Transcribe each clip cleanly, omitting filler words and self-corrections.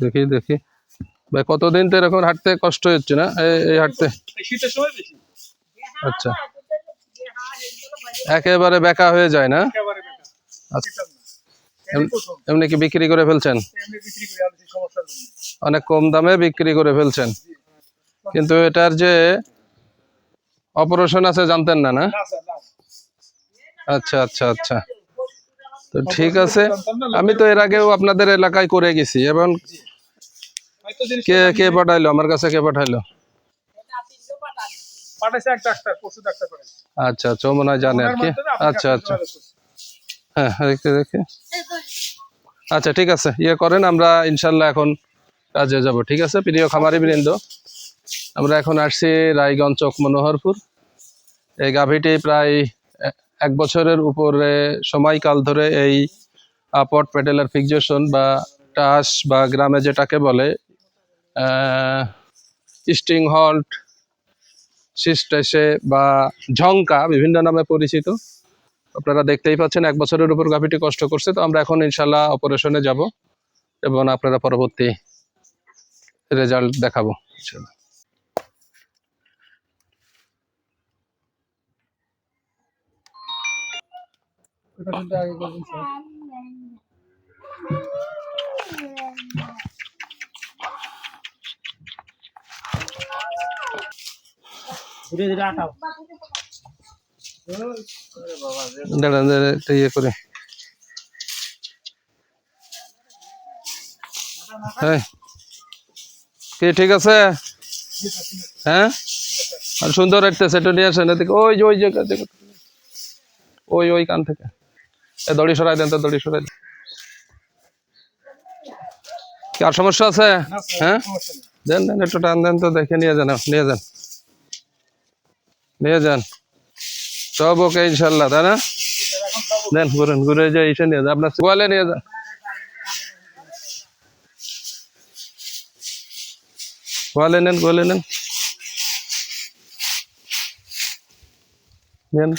দেখি দেখি ভাই, কতদিন তো এরকম হাঁটতে কষ্ট হচ্ছে না? এই হাঁটতে শীতের সময় বেশি। আচ্ছা, একেবারে বেঁকা হয়ে যায় না? একেবারে বেকার। আচ্ছা, শীতের না। এই প্রথম। এমনি কি বিক্রি করে ফেলছেন? এমনি বিক্রি করি আর সমস্যার জন্য। অনেক কম দামে বিক্রি করে ফেলছেন, কিন্তু এটার যে অপারেশন আছে জানতেন না? না, না স্যার, না। আচ্ছা আচ্ছা আচ্ছা, তো ঠিক আছে। আমি তো এর আগেও আপনাদের এলাকায় করে গেছি। এবং হয়তো জিনিসটা কে কে পাঠাইলো আমার কাছে? কে পাঠাইলো? পাঠাইছে এক ডাক্তার, পশু ডাক্তার পাঠাইছে। আচ্ছা আচ্ছা, ও মনে হয় জানে আর ওনার কি। মাধ্যমে আপনি আচ্ছা কাছে আচ্ছা, যোগাযোগ করছেন। হ্যাঁ দেখে দেখে। আচ্ছা ঠিক আছে, ইয়ে করেন, আমরা ইনশাল্লাহ এখন কাজে যাব। ঠিক আছে প্রিয় খামারি বৃন্দ, আমরা এখন আসছি রায়গঞ্জ চক মনোহরপুর। এই গাভীটি প্রায় 1 বছরের উপরে সময়কাল ধরে এই পট পেটেলার ফিক্সেশন বা টাস বা গ্রামে যেটাকে বলে স্টিং হল্ট, সিস্টেসে বা ঝঙ্কা বিভিন্ন নামে পরিচিত। আপনারা দেখতেই পাচ্ছেন 1 বছরের উপর গাভীটি কষ্ট করছে। তো আমরা এখন ইনশাল্লাহ অপারেশনে যাব এবং আপনারা পরবর্তী রেজাল্ট দেখাবো ইনশাল্লাহ। এটা কিন্তু আগে করবেন স্যার। ধীরে ধীরে আটাও। দাঁড়ান দাঁড়ান, একটা ইয়ে করে। হ্যাঁ কি ঠিক আছে? হ্যাঁ, আর সুন্দর একটা সেটা নিয়ে আসেন এদিকে। ওই যে ওই জায়গা থেকে, ওই কান থেকে দড়ি সরাই দেন তো, দড়ি সরাই দেন। কি আর সমস্যা আছে? না স্যার, হ্যাঁ সমস্যা নেই। দেন দেন, একটু টান দেন তো, দেখে নিয়ে যান, নিয়ে যান, নিয়ে যান। সব ওকে ইনশাল্লাহ, তাই না? দেন ঘুরেন, ঘুরে যে এসে নিয়ে যান, আপনার গোয়ালে নিয়ে যান। গোয়ালে নেন, গোয়ালে নেন, নেন।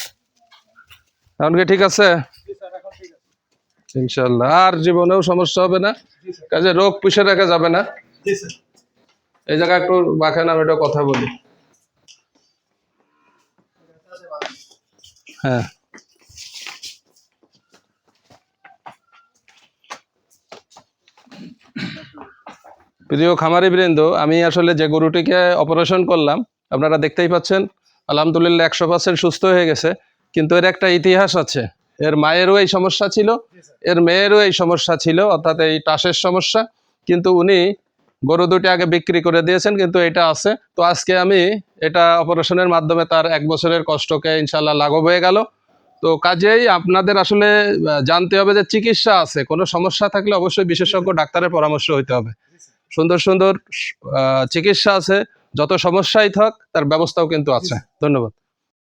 এখন কি ঠিক আছে? জি স্যার, এখন ঠিক আছে। ইনশাল্লাহ আর জীবনেও সমস্যা হবে না, জি স্যার। কাজে রোগ পুষে রাখা যাবে না। জি স্যার। এই জায়গায় একটু বাঁকেন, আমি একটা কথা বলি। হ্যাঁ, প্রিয় খামারি বৃন্দ, আমি আসলে যে গরুটিকে অপারেশন করলাম আপনারা দেখতেই পাচ্ছেন, আলহামদুলিল্লাহ 100% সুস্থ হয়ে গেছে। কিন্তু এর একটা ইতিহাস আছে। এর মায়েরও এই সমস্যা ছিল, এর মেয়েরও এই সমস্যা ছিল, অর্থাৎ এই টাসের সমস্যা। কিন্তু উনি গরু দুটি আগে বিক্রি করে দিয়েছেন, কিন্তু এটা আছে। তো আজকে আমি এটা অপারেশনের মাধ্যমে তার 1 বছরের কষ্টকে ইনশাল্লাহ লাঘব হয়ে গেল। তো কাজেই আপনাদের আসলে জানতে হবে যে চিকিৎসা আছে, কোনো সমস্যা থাকলে অবশ্যই বিশেষজ্ঞ ডাক্তারের পরামর্শ হইতে হবে। সুন্দর সুন্দর চিকিৎসা আছে, যত সমস্যাই থাক তার ব্যবস্থাও কিন্তু আছে। ধন্যবাদ।